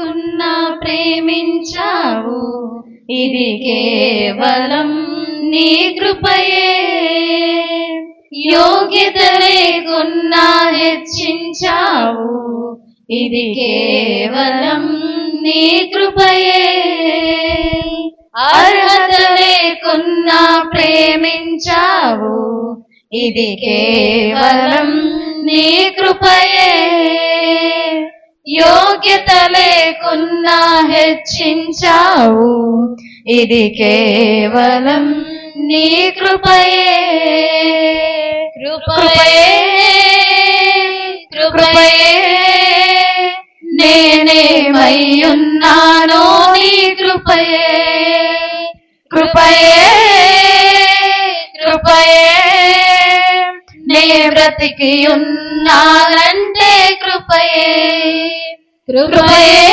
లేకున్నా ప్రేమించావు, ఇది కేవలం నీ కృపయే. యోగ్యత లేకున్నా హెచ్చించావు, ఇది కేవలం నీ కృపయే. అర్హత లేకున్నా ప్రేమించావు, ఇది కేవలం నీ కృపయే. యోగ్యత లేకున్నా హెచ్చించావు, ఇది కేవలం నీ కృపయే. కృపయే కృపయే నేనేమయ్యున్నానో నీ కృపయే. కృపయే కృపయే నే బ్రతికి ఉన్నానంటే కృపయే. కృపయే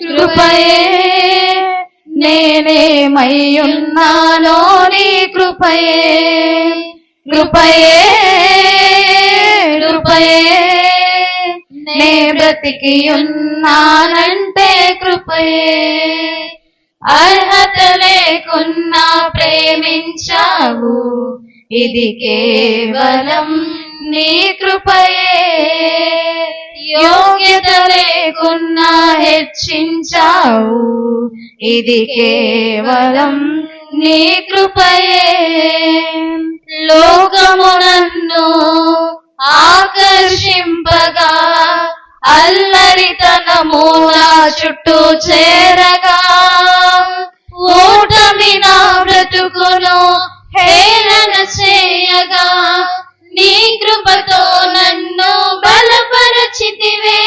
కృపయే నేనేమయ్యున్నానో నీ కృపయే. కృపయే కృపయే నే బ్రతికి ఉన్నానంటే కృపయే. అర్హత లేకున్నా ప్రేమించావు, ఇది కేవలం నీ కృపయే. యోగ్యత లేకున్నా హెచ్చించావు, ఇది కేవలం నీ కృపయే. లోకము నన్ను ఆకర్షింపగా, అల్లరితనము నా చుట్టూ చేరగా, ఓటమి నా బ్రతుకును హేళన చేయగా, నీ కృపతో నన్ను బలపరచితివే.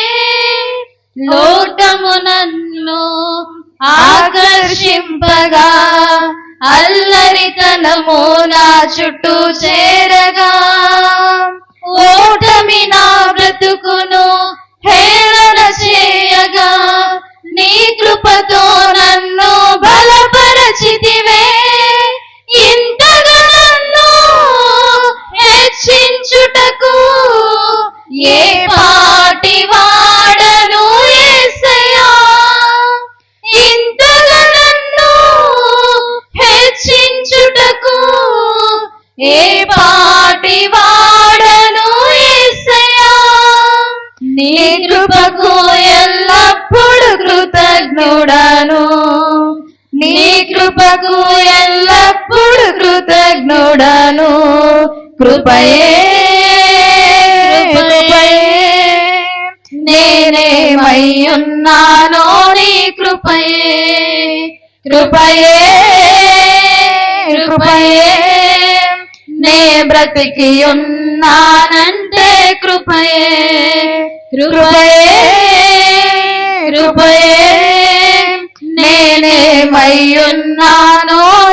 లోకము నన్ను ఆకర్షింపగా, అల్లరితనము నా చుట్టూ చేరగా, ఓటమి నా బ్రతుకును హేళన చేయగా, నీ కృపతో నన్ను బలపరచితివే. ఇంతగా నన్ను హెచ్చించుటకు ఏ పాటి వాడను యేసయ్యా. ఇంతగా నన్ను హెచ్చించుటకు ఏ పాటి వాడను యేసయ్యా. నీ కృపకు ఎల్లప్పుడు కృతజ్ఞుడను, నీ కృపకు ఎల్లప్పుడు కృతజ్ఞుడను. కృపయే కృపయే నేనేమయ్యున్నానో నీ కృపయే. కృపయే కృపయే నే బ్రతికి ఉన్నానంటే కృపయే. కృపయే కృపయే నేనేమయ్యున్నానో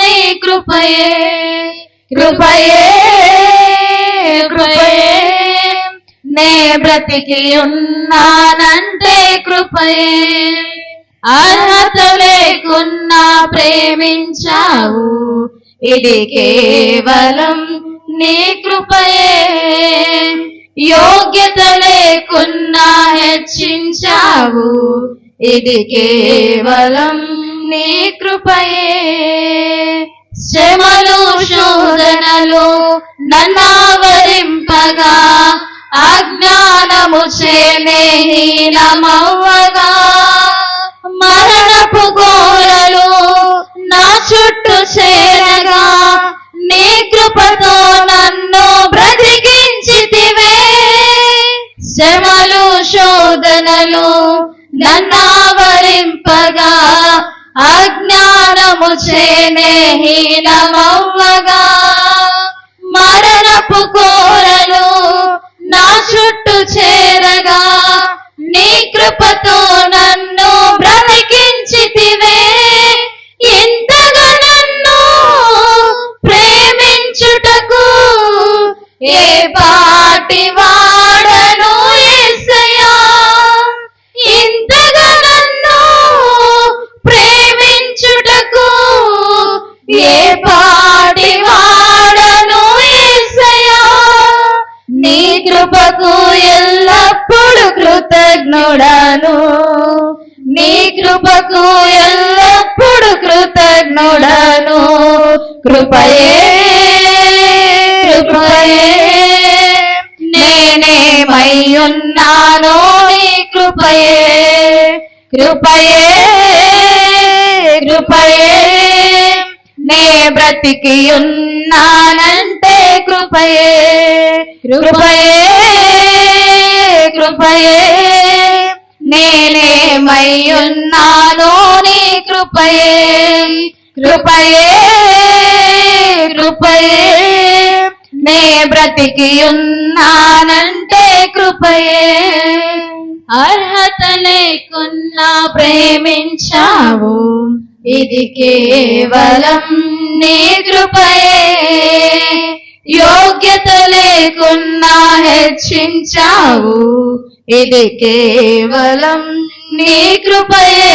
నీ కృపయే. కృపయే కృపయే నే బ్రతికి ఉన్నానంటే కృపయే. అర్హత లేకున్నా ప్రేమించావు, ఇది కేవలం నీ కృపయే. యోగ్యత లేకున్నా హెచ్చించావు, ఇది కేవలం నీ కృపయే. శ్రమలు శోధనలు నన్నావరింపగా, అజ్ఞానము చేనే హీనమవ్వగా, మరణపు ఘోరలు నా చుట్టూ చేరగా, నీ కృపతో నన్ను బ్రతికించితివే. శ్రమలు శోధనలు నన్నావరింపగా, అజ్ఞానము చేనే హీనమవ్వగా, మరణపు ఘోరలు నా చుట్టూ చేరగా, నీ కృపతో నన్ను బ్రతికించితివే. ఇంతగా నన్ను ప్రేమించుటకు ఏ పాటి వాడను యేసయ్యా. ఇంతగా నన్ను ప్రేమించుటకు ఏ పాటి వాడను యేసయ్యా. నీ కృపకు ఎల్లప్పుడు కృతజ్ఞుడను, నీ కృపకు ఎల్లప్పుడు కృతజ్ఞుడను. కృపయే కృపయే నేనేమయ్యున్నానో నీ కృపయే. కృపయే కృపయే నే బ్రతికి ఉన్నానంటే కృపయే. కృపయే కృపయే నేనేమయ్యున్నానో నీ కృపయే. కృపయే కృపయే నే బ్రతికి ఉన్నానంటే కృపయే. అర్హత లేకున్నా ప్రేమించావు, ఇది కేవలం నీ కృపయే. యోగ్యత లేకున్నా హెచ్చించావు, ఇది కేవలం నీ కృపయే.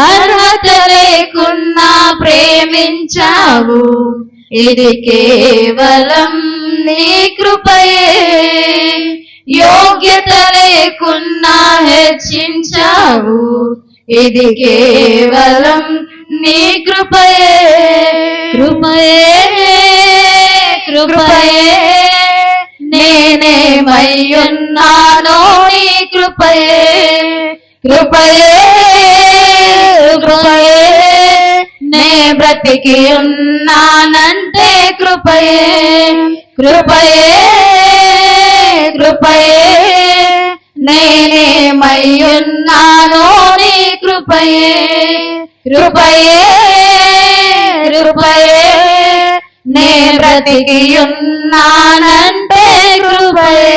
అర్హత లేకున్నా ప్రేమించావు, ఇది కేవలం నీ కృపయే. యోగ్యత లేకున్నా హెచ్చించావు, ఇది కేవలం నీ కృపయే. కృపయే కృపయే నేనేమయ్యున్నానో నీ కృపయే. కృపయే కృపయే నే బ్రతికి ఉన్నానంటే కృపయే. కృపయే కృపయే నేనేమయ్యున్నానో నీ కృపయే. కృపయే కృపయే నే బ్రతికి ఉన్నానంటే కృపయే.